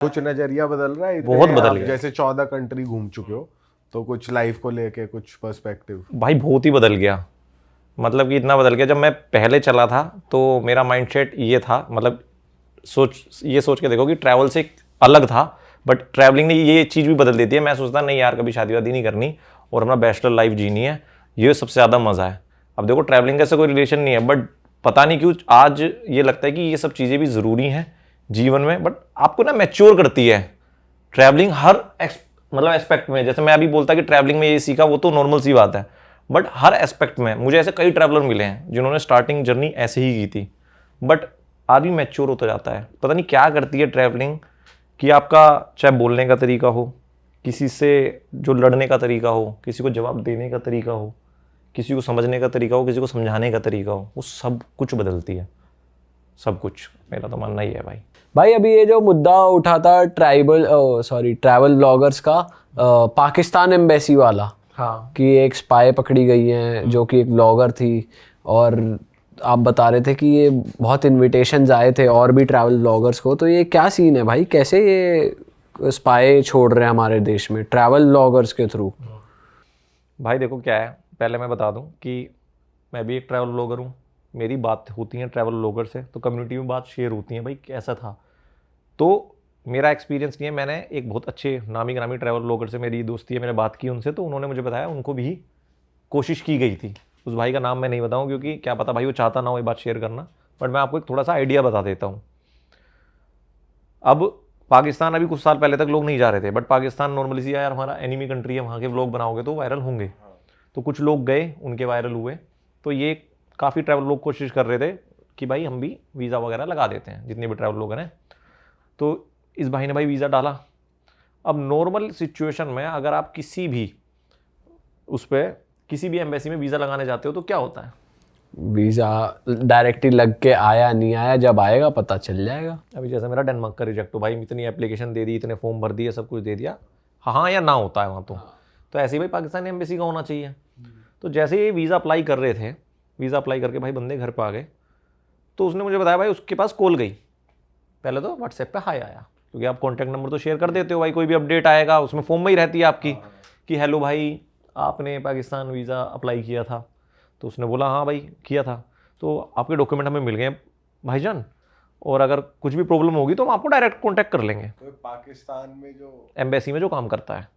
कुछ नजरिया बदल रहा है? बहुत बदल आप गया। जैसे 14 कंट्री घूम चुके हो, तो कुछ लाइफ को लेके कुछ पर्सपेक्टिव? भाई बहुत ही बदल गया, मतलब कि इतना बदल गया। जब मैं पहले चला था तो मेरा माइंडसेट ये था, मतलब ये सोच के देखो कि ट्रैवल से अलग था, बट ट्रैवलिंग ने ये चीज़ भी बदल देती है। मैं सोचता नहीं यार कभी शादी वादी नहीं करनी और अपना बैचलर लाइफ जीनी है, ये सबसे ज़्यादा मज़ा है। अब देखो ट्रैवलिंग का ऐसा कोई रिलेशन नहीं है, बट पता नहीं क्यों आज ये लगता है कि ये सब चीज़ें भी ज़रूरी हैं जीवन में, बट आपको ना मैच्योर करती है ट्रैवलिंग हर मतलब एस्पेक्ट में। जैसे मैं अभी बोलता कि ट्रैवलिंग में ये सीखा, वो तो नॉर्मल सी बात है, बट हर एस्पेक्ट में मुझे ऐसे कई ट्रैवलर मिले हैं जिन्होंने स्टार्टिंग जर्नी ऐसे ही की थी, बट आदमी मैच्योर होता जाता है। पता नहीं क्या करती है ट्रैवलिंग कि आपका चाहे बोलने का तरीका हो, किसी से जो लड़ने का तरीका हो, किसी को जवाब देने का तरीका हो, किसी को समझने का तरीका हो, किसी को समझाने का तरीका हो, वो सब कुछ बदलती है, सब कुछ। मेरा तो मानना ही है भाई। भाई अभी ये जो मुद्दा उठा था ट्रैवल ब्लॉगर्स का, पाकिस्तान एम्बेसी वाला, हाँ कि एक स्पाई पकड़ी गई है जो कि एक ब्लॉगर थी, और आप बता रहे थे कि ये बहुत इनविटेशंस आए थे और भी ट्रैवल ब्लॉगर्स को। तो ये क्या सीन है भाई, कैसे ये स्पाई छोड़ रहे हैं हमारे देश में ट्रैवल ब्लॉगर्स के थ्रू? भाई देखो क्या है, पहले मैं बता दूं कि मैं भी एक ट्रैवल ब्लॉगर हूँ, मेरी बात होती है ट्रैवल ब्लॉगर से, तो कम्युनिटी में बात शेयर होती है भाई कैसा था। तो मेरा एक्सपीरियंस नहीं है, मैंने एक बहुत अच्छे नामी ग्रामी ट्रैवल ब्लॉगर से मेरी दोस्ती है, मैंने बात की उनसे, तो उन्होंने मुझे बताया उनको भी कोशिश की गई थी। उस भाई का नाम मैं नहीं बताऊं क्योंकि क्या पता भाई वो चाहता ना हो ये बात शेयर करना, बट मैं आपको एक थोड़ा सा आइडिया बता देता हूँ। अब पाकिस्तान अभी कुछ साल पहले तक लोग नहीं जा रहे थे, बट पाकिस्तान नॉर्मली सी यार हमारा एनिमी कंट्री है, वहाँ के व्लॉग बनाओगे तो वायरल होंगे। तो कुछ लोग गए, उनके वायरल हुए, तो ये काफ़ी ट्रैवल लोग कोशिश कर रहे थे कि भाई हम भी वीज़ा वगैरह लगा देते हैं, जितने भी ट्रैवल लोग हैं। तो इस भाई ने भाई वीज़ा डाला। अब नॉर्मल सिचुएशन में अगर आप किसी भी उस पर किसी भी एम्बेसी में वीज़ा लगाने जाते हो तो क्या होता है, वीज़ा डायरेक्टली लग के आया नहीं आया, जब आएगा पता चल जाएगा। अभी जैसे मेरा डेनमार्क का रिजेक्ट हो, भाई इतनी एप्लीकेशन दे दी, इतने फॉर्म भर दिए, सब कुछ दे दिया, हाँ या ना होता है वहाँ। तो ऐसे ही भाई पाकिस्तानी एम्बेसी का होना चाहिए। तो जैसे ये वीज़ा अप्लाई कर रहे थे, वीज़ा अप्लाई करके भाई बंदे घर पर आ गए, तो उसने मुझे बताया भाई उसके पास कॉल गई। पहले तो व्हाट्सएप पे हाय आया, क्योंकि आप कॉन्टैक्ट नंबर तो शेयर कर देते हो भाई, कोई भी अपडेट आएगा उसमें फॉर्म में ही रहती है आपकी कि हेलो भाई आपने पाकिस्तान वीज़ा अप्लाई किया था। तो उसने बोला हाँ भाई किया था, तो आपके डॉक्यूमेंट हमें मिल गए भाईजान, और अगर कुछ भी प्रॉब्लम होगी तो हम आपको डायरेक्ट कॉन्टैक्ट कर लेंगे। तो पाकिस्तान में जो एम्बेसी में जो काम करता है,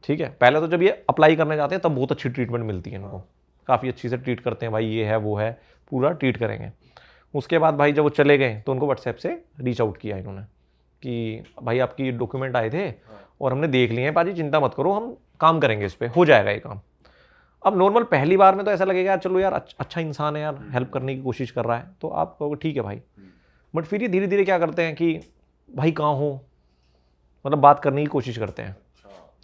ठीक है। पहले तो जब ये अप्लाई करने जाते हैं तब बहुत अच्छी ट्रीटमेंट मिलती है इनको, काफ़ी अच्छी से ट्रीट करते हैं भाई, ये है वो है, पूरा ट्रीट करेंगे। उसके बाद भाई जब वो चले गए तो उनको व्हाट्सएप से रीच आउट किया इन्होंने कि भाई आपकी डॉक्यूमेंट आए थे और हमने देख लिए हैं पाजी, चिंता मत करो, हम काम करेंगे इस पर, हो जाएगा ये काम। अब नॉर्मल पहली बार में तो ऐसा लगेगा यार चलो यार अच्छा इंसान है यार, हेल्प करने की कोशिश कर रहा है, तो आप कहोगे ठीक है भाई। बट फिर ये धीरे धीरे क्या करते हैं कि भाई कहाँ हो, मतलब बात करने की कोशिश करते हैं,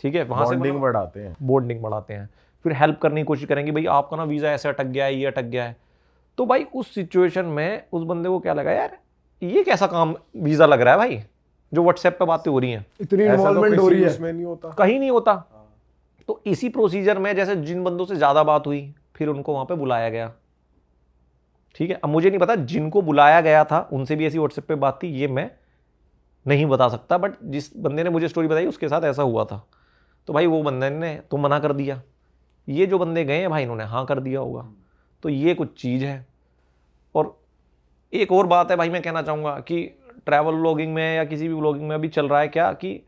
ठीक है, वहाँ से बॉन्डिंग बढ़ाते हैं। बॉन्डिंग बढ़ाते हैं, फिर हेल्प करने की कोशिश करेंगे, भाई आपका ना वीज़ा ऐसे अटक गया है, ये अटक गया है। तो भाई उस सिचुएशन में उस बंदे को क्या लगा यार ये कैसा काम वीज़ा लग रहा है भाई, जो व्हाट्सएप पे बातें हो रही हैं, इतनी ऐसा तो इन्वॉल्वमेंट हो किसी रही है, उसमें नहीं होता। कहीं नहीं होता। तो इसी प्रोसीजर में जैसे जिन बंदों से ज़्यादा बात हुई फिर उनको वहाँ पे बुलाया गया, ठीक है। अब मुझे नहीं पता जिनको बुलाया गया था उनसे भी ऐसी व्हाट्सएप पे बात थी, ये मैं नहीं बता सकता, बट जिस बंदे ने मुझे स्टोरी बताई उसके साथ ऐसा हुआ था। तो भाई वो बंदे ने तो मना कर दिया, ये जो बंदे गए हैं भाई इन्होंने हाँ कर दिया होगा। तो ये कुछ चीज़ है। और एक और बात है भाई, मैं कहना चाहूँगा कि ट्रैवल व्लॉगिंग में या किसी भी व्लॉगिंग में अभी चल रहा है क्या कि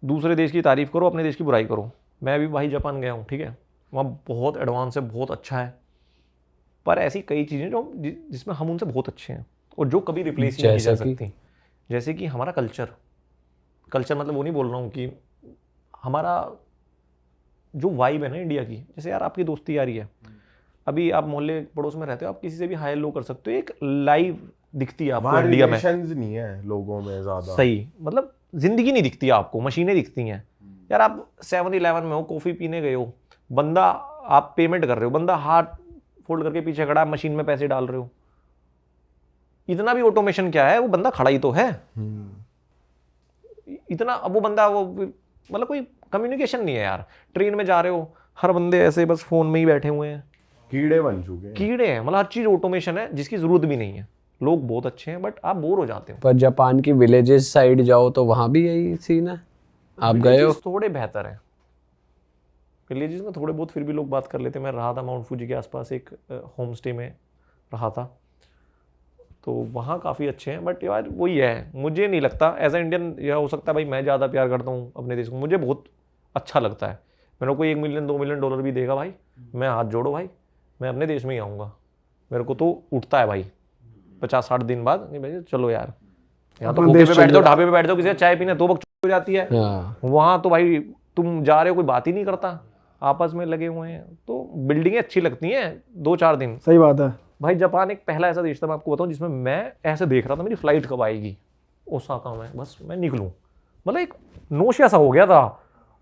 दूसरे देश की तारीफ़ करो, अपने देश की बुराई करो। मैं भी भाई जापान गया हूँ, ठीक है, वहाँ बहुत एडवांस है, बहुत अच्छा है, पर ऐसी कई चीज़ें जो जिसमें हम उनसे बहुत अच्छे हैं और जो कभी रिप्लेस नहीं की जा सकती। जैसे कि हमारा कल्चर मतलब वो नहीं बोल रहा हूँ कि हमारा जो वाइब है ना इंडिया की, जैसे यार आपकी दोस्ती यारी है, अभी आप मोहल्ले पड़ोस में रहते हो, आप किसी से भी हाई लो कर सकते हो, एक लाइव दिखती है आपको इंडिया में, नहीं है लोगों में ज़्यादा, सही, मतलब जिंदगी नहीं दिखती है आपको, मशीनें दिखती हैं। यार आप 7-11 में हो, कॉफ़ी पीने गए हो, बंदा आप पेमेंट कर रहे हो, बंदा हाथ फोल्ड करके पीछे खड़ा, मशीन में पैसे डाल रहे हो, इतना भी ऑटोमेशन क्या है, वो बंदा खड़ा ही तो है इतना। अब वो बंदा वो मतलब कोई कम्युनिकेशन नहीं है यार। ट्रेन में जा रहे हो, हर बंदे ऐसे बस फोन में ही बैठे हुए हैं, कीड़े बन चुके हैं, कीड़े हैं, मतलब हर चीज़ ऑटोमेशन है जिसकी ज़रूरत भी नहीं है। लोग बहुत अच्छे हैं, बट आप बोर हो जाते हो। पर जापान की विलेजेस साइड जाओ तो वहाँ भी यही सीन है, आप गए हो? Villages थोड़े बेहतर हैं, विलेजेस में थोड़े बहुत फिर भी लोग बात कर लेते हैं। मैं रहा था माउंट फूजी के आसपास एक होम स्टे में रहा था, तो वहाँ काफ़ी अच्छे हैं। बट यार वही है, मुझे नहीं लगता एज ए इंडियन, यह हो सकता है भाई मैं ज़्यादा प्यार करता हूँ अपने देश को, मुझे बहुत अच्छा लगता है। मेरे को $1 मिलियन $2 मिलियन भी देगा भाई, मैं हाथ जोड़ो भाई, मैं अपने देश में ही आऊँगा। मेरे को तो उठता है भाई 50-60 दिन बाद, नहीं भाई चलो यार, यहाँ तो खोखे पे बैठ जाओ, ढाबे पे बैठ जाओ, किसी का चाय पीने 2 वक्त हो जाती है। हाँ। वहाँ तो भाई तुम जा रहे हो, कोई बात ही नहीं करता, आपस में लगे हुए हैं, तो बिल्डिंगें अच्छी लगती हैं 2-4 दिन। सही बात है। भाई जापान एक पहला ऐसा देश था, मैं आपको बताऊं, जिसमें मैं ऐसे देख रहा था मेरी फ्लाइट कब आएगी ओसाका में, बस मैं निकलूं, मतलब एक नोशिया सा हो गया था।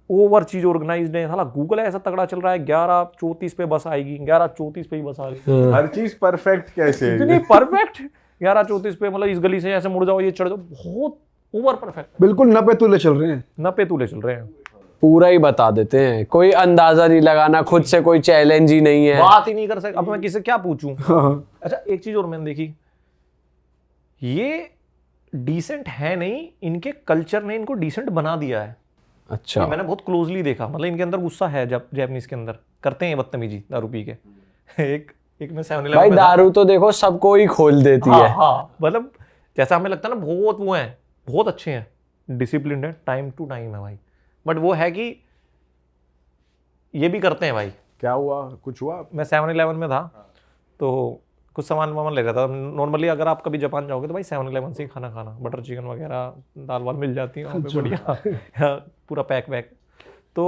ओवर चीज ऑर्गेनाइज्ड है, साला गूगल ऐसा तगड़ा चल रहा है, 11:34 पे बस आएगी, 11:34 पे ही बस आ गई। हर चीज परफेक्ट कैसे इतनी परफेक्ट 11:34 पे, मतलब इस गली से ऐसे मुड़ जाओ, ये चढ़ जाओ, बहुत ओवर परफेक्ट, बिल्कुल न पे तुले चल रहे हैं। न पे तुले चल रहे हैं, पूरा ही बता देते हैं, कोई अंदाजा नहीं लगाना, खुद से कोई चैलेंज ही नहीं है। बात ही नहीं कर सकते। अब मैं किसी से क्या पूछूं? हाँ। अच्छा एक चीज और मैंने देखी, ये डिसेंट है नहीं, इनके कल्चर ने इनको डिसेंट बना दिया है। अच्छा। मैंने बहुत क्लोजली देखा, मतलब इनके अंदर गुस्सा है, जब जैपनीज के अंदर करते हैं बदतमीजी दारू पी के। एक मैं 7-11 भाई में था। दारू तो देखो सबको ही खोल देती हाँ है। हाँ, मतलब जैसा हमें लगता है ना बहुत वो हैं, बहुत अच्छे हैं, डिसिप्लिन है, टाइम टू टाइम है भाई, बट वो है कि ये भी करते हैं भाई। क्या हुआ, कुछ हुआ? मैं 7-11 में था, तो कुछ सामान वामान ले रहा था। नॉर्मली अगर आप कभी जापान जाओगे तो भाई 7-11 से ही खाना खाना, बटर चिकन वगैरह, दाल वाल मिल जाती है वहाँ पे बढ़िया, पूरा पैक वैक। तो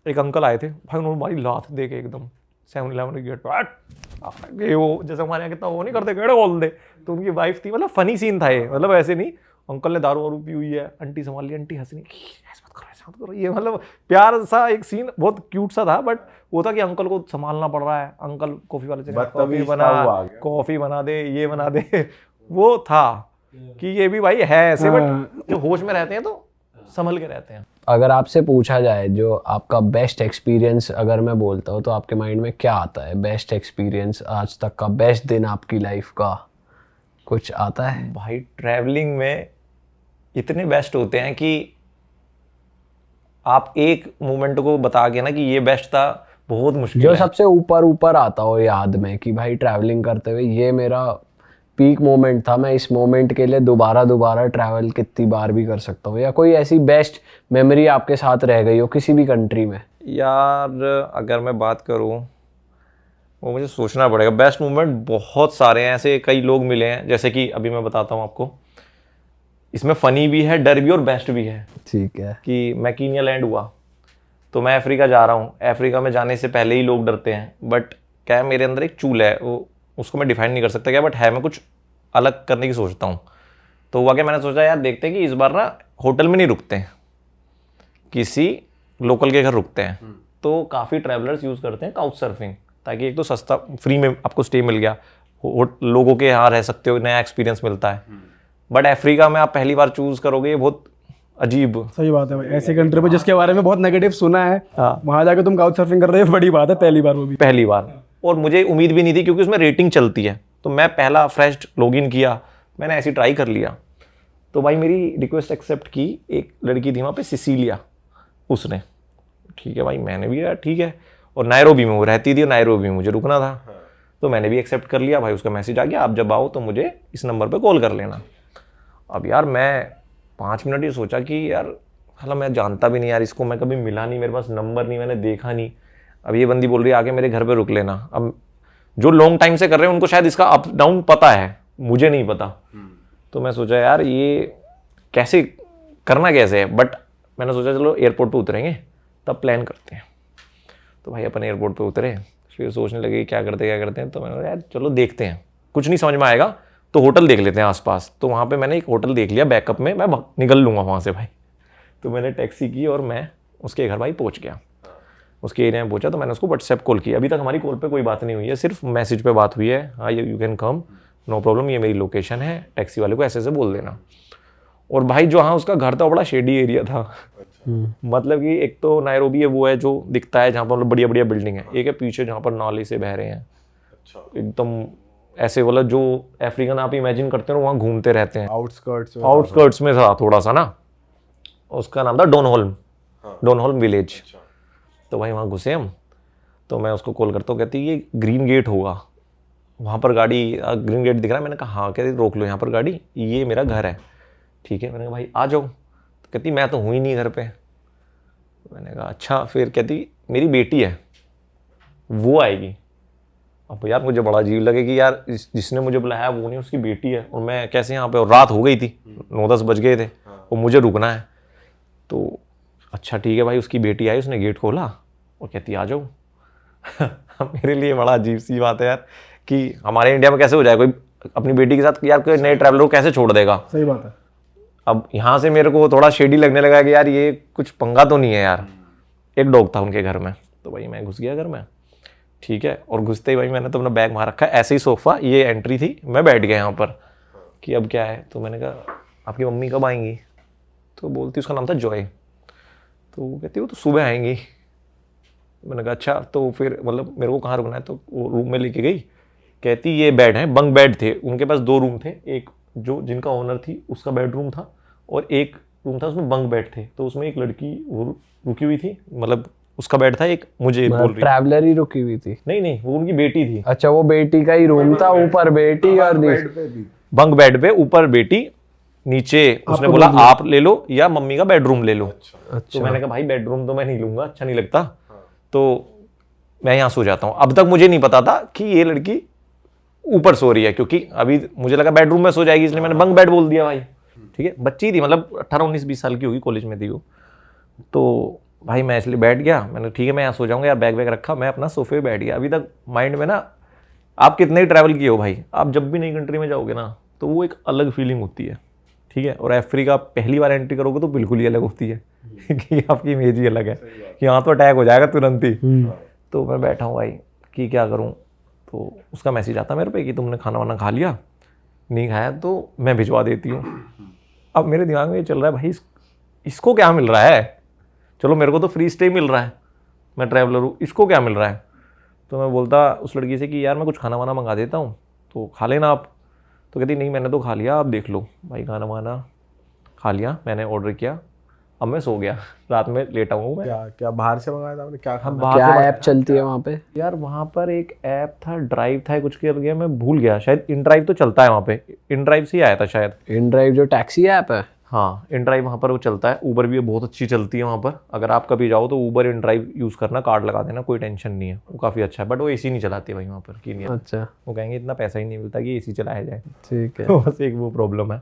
एक अंकल आए थे भाई, उन्होंने हमारी लात दे के एकदम 7-11 के गेट पर, वो जैसे हमारे यहाँ कितना वो नहीं करते, गेट बोल दे, तो उनकी वाइफ थी, मतलब फनी सीन था ये, मतलब ऐसे नहीं, अंकल ने दारू वारू पी हुई है, आंटी संभाल ली, आंटी हंस रही, ऐसा मत करो, ऐसा मत करो, ये मतलब प्यार सा एक सीन बहुत क्यूट सा था। बट वो था कि अंकल को संभालना पड़ रहा है, अंकल कॉफी वाले से कॉफी बदतमीज बना, था वो आ गया। कॉफी बना दे, ये बना दे, वो था कि ये भी भाई है ऐसे, बट जो होश में रहते हैं तो संभल के रहते हैं। अगर आपसे पूछा जाए जो आपका बेस्ट एक्सपीरियंस अगर मैं बोलता हूँ तो आपके माइंड में क्या आता है? बेस्ट एक्सपीरियंस, आज तक का बेस्ट दिन आपकी लाइफ का कुछ आता है? भाई ट्रैवलिंग में इतने बेस्ट होते हैं कि आप एक मोमेंट को बता के ना कि ये बेस्ट था, बहुत मुश्किल जो है। सबसे ऊपर ऊपर आता हो याद में कि भाई ट्रैवलिंग करते हुए ये मेरा पीक मोमेंट था, मैं इस मोमेंट के लिए दोबारा ट्रैवल कितनी बार भी कर सकता हूँ, या कोई ऐसी बेस्ट मेमोरी आपके साथ रह गई हो किसी भी कंट्री में? यार अगर मैं बात करूं, वो मुझे सोचना पड़ेगा। बेस्ट मोमेंट बहुत सारे हैं, ऐसे कई लोग मिले हैं, जैसे कि अभी मैं बताता हूं आपको, इसमें फ़नी भी है, डर भी और बेस्ट भी है। ठीक है। कि मैं कीनिया लैंड हुआ, तो मैं अफ्रीका जा रहा हूँ, अफ्रीका में जाने से पहले ही लोग डरते हैं, बट क्या है मेरे अंदर एक चूल है, वो उसको मैं डिफाइन नहीं कर सकता क्या, बट है, मैं कुछ अलग करने की सोचता हूँ। तो हुआ क्या, मैंने सोचा यार देखते हैं कि इस बार ना होटल में नहीं रुकते हैं, किसी लोकल के घर रुकते हैं। तो काफ़ी ट्रैवलर्स यूज़ करते हैं काउच सर्फिंग, ताकि एक तो सस्ता फ्री में आपको स्टे मिल गया, लोगों के यहाँ रह सकते हो, नया एक्सपीरियंस मिलता है। बट अफ्रीका में आप पहली बार चूज़ करोगे, ये बहुत अजीब। सही बात है भाई, ऐसी कंट्री में जिसके बारे में बहुत नेगेटिव सुना है, हाँ। वहां जाके तुम काउच सर्फिंग कर रहे हो, बड़ी बात है, पहली बार वो भी। पहली बार, और मुझे उम्मीद भी नहीं थी क्योंकि उसमें रेटिंग चलती है। तो मैं पहला फ्रेश लॉगिन किया, मैंने ऐसी ट्राई कर लिया। तो भाई मेरी रिक्वेस्ट एक्सेप्ट की एक लड़की थी वहाँ पे, सिसिलिया, उसने, ठीक है भाई, मैंने भी यार ठीक है, और नायरोबी में वो रहती थी, नायरोबी में मुझे रुकना था। तो मैंने भी एक्सेप्ट कर लिया भाई, उसका मैसेज आ गया, आप जब आओ तो मुझे इस नंबर पे कॉल कर लेना। अब यार मैं 5 मिनट ही सोचा कि यार हालांकि मैं जानता भी नहीं यार इसको, मैं कभी मिला नहीं, मेरे पास नंबर नहीं, मैंने देखा नहीं। अब ये बंदी बोल रही है आके मेरे घर पे रुक लेना। अब जो लॉन्ग टाइम से कर रहे हैं उनको शायद इसका अप डाउन पता है, मुझे नहीं पता। तो मैं सोचा यार ये कैसे करना कैसे है, बट मैंने सोचा चलो एयरपोर्ट पे उतरेंगे तब प्लान करते हैं। तो भाई अपन एयरपोर्ट पे उतरे, फिर सोचने लगे क्या करते हैं। तो मैंने कहा यार चलो देखते हैं, कुछ नहीं समझ में आएगा तो होटल देख लेते हैं आसपास। तो वहाँ पे मैंने एक होटल देख लिया बैकअप में, मैं निकल लूँगा वहाँ से भाई। तो मैंने टैक्सी की और मैं उसके घर भाई पहुँच गया, उसके एरिया में पहुँचा। तो मैंने उसको व्हाट्सएप कॉल किया, अभी तक हमारी कॉल पे कोई बात नहीं हुई है, सिर्फ मैसेज पे बात हुई है, हाँ you can come, no problem, ये मेरी लोकेशन है, टैक्सी वाले को ऐसे ऐसे बोल देना। और भाई जो हाँ उसका घर था बड़ा शेडी एरिया था। मतलब कि एक तो नायरोबी है वो है जो दिखता है जहाँ पर बढ़िया बढ़िया बिल्डिंग है, एक है पीछे जहाँ पर नाले से बह रहे हैं, एकदम ऐसे वाला जो अफ्रीकन आप इमेजिन करते हो वहाँ घूमते रहते हैं, आउटस्कर्ट्स आउटस्कर्ट्स में था थोड़ा सा ना, उसका नाम था डोनहोल्म, डोनहोल्म विलेज। तो भाई वहाँ घुसे हम, तो मैं उसको कॉल करता हूँ, कहती ये ग्रीन गेट होगा वहाँ पर गाड़ी, ग्रीन गेट दिख रहा है? मैंने कहा हाँ। कहती रोक लो यहाँ पर गाड़ी, ये मेरा घर है। ठीक है, मैंने कहा भाई आ जाओ। तो कहती मैं तो हूँ ही नहीं घर पे। मैंने कहा अच्छा। फिर कहती मेरी बेटी है वो आएगी। अब यार मुझे बड़ा अजीब लगे कि यार जिसने मुझे बुलाया वो नहीं, उसकी बेटी है, और मैं कैसे यहाँ पे, और रात हो गई थी, 9-10 बज गए थे और मुझे रुकना है। तो अच्छा ठीक है भाई, उसकी बेटी आई, उसने गेट खोला और कहती आ जाओ। मेरे लिए बड़ा अजीब सी बात है यार कि हमारे इंडिया में कैसे हो जाए कोई अपनी बेटी के साथ, यार कोई नए ट्रैवलर को कैसे छोड़ देगा। सही बात है। अब यहाँ से मेरे को थोड़ा शेडी लगने लगा कि यार ये कुछ पंगा तो नहीं है यार। एक डॉग था उनके घर में, तो भाई मैं घुस गया घर में। ठीक है, और घुसते ही भाई मैंने तो अपना बैग वहाँ रखा है, ऐसे ही सोफ़ा, ये एंट्री थी, मैं बैठ गया यहाँ पर कि अब क्या है। तो मैंने कहा आपकी मम्मी कब आएंगी? तो बोलती, उसका नाम था जॉय। तो वो कहती वो तो सुबह आएंगी। मैंने कहा अच्छा। तो फिर मतलब मेरे को कहाँ रुकना है? तो वो रूम में लेके गई, कहती ये बेड है, बंक बेड थे उनके पास, 2 रूम थे, एक जो जिनका ओनर थी उसका बेडरूम था और एक रूम था उसमें बंक बेड थे। तो उसमें एक लड़की वो रुकी हुई थी, मतलब उसका बेड था एक, मुझे बोल रही ट्रैवलर ही रुकी हुई थी? नहीं वो उनकी बेटी थी। अच्छा, वो बेटी का ही रूम था, ऊपर बेटी और बंक बेड पे ऊपर बेटी, नीचे उसने बोला आप ले लो या मम्मी का बेडरूम ले लो। तो मैंने कहा भाई बेडरूम तो मैं नहीं लूंगा, अच्छा नहीं लगता, तो मैं यहाँ सो जाता हूँ। अब तक मुझे नहीं पता था कि ये लड़की ऊपर सो रही है, क्योंकि अभी मुझे लगा बेडरूम में सो जाएगी, इसलिए मैंने बंक बेड बोल दिया भाई। ठीक है, बच्ची थी, मतलब 18-19-20 साल की होगी, कॉलेज में थी वो। तो भाई मैं इसलिए बैठ गया, मैंने ठीक है मैं यहाँ सो जाऊँगा यार, बैग वैग रखा, मैं अपना सोफे पे बैठ गया। अभी तक माइंड में ना, आप कितने ही ट्रैवल किए हो भाई, आप जब भी नई कंट्री में जाओगे ना तो वो एक अलग फीलिंग होती है। ठीक है, और अफ्रीका पहली बार एंट्री करोगे तो बिल्कुल ही अलग होती है कि आपकी इमेज ही अलग है कि यहाँ तो अटैक हो जाएगा तुरंत ही। तो मैं बैठा हूँ भाई कि क्या करूँ, तो उसका मैसेज आता मेरे पे कि तुमने खाना वाना खा लिया, नहीं खाया तो मैं भिजवा देती हूँ। अब मेरे दिमाग में ये चल रहा है भाई इसको क्या मिल रहा है, चलो मेरे को तो फ्री स्टे मिल रहा है, मैं ट्रैवलर हूँ, इसको क्या मिल रहा है। तो मैं बोलता उस लड़की से कि यार मैं कुछ खाना वाना मंगा देता हूँ तो खा लेना आप। तो कहती नहीं मैंने तो खा लिया, आप देख लो। भाई खाना वाना खा लिया, मैंने ऑर्डर किया, अब मैं सो गया, रात में लेटा हूँ मैं। क्या बाहर से मंगाया था आपने? क्या खाना? क्या ऐप चलती है वहाँ पे? यार वहाँ पर एक ऐप था, ड्राइव था, कुछ कर गया मैं भूल गया, शायद इन ड्राइव तो चलता है वहाँ पे, इन ड्राइव से ही आया था शायद। इन ड्राइव जो टैक्सी ऐप है? हाँ इन ड्राइव वहाँ पर वो चलता है। ऊबर भी बहुत अच्छी चलती है वहाँ पर, अगर आप कभी जाओ तो ऊबर इन ड्राइव यूज़ करना, कार्ड लगा देना, कोई टेंशन नहीं है, वो काफ़ी अच्छा है। बट वो एसी नहीं चलाती भाई वहाँ पर की नहीं। अच्छा, वो कहेंगे इतना पैसा ही नहीं मिलता कि एसी चलाया जाए। ठीक है। तो बस एक वो प्रॉब्लम है।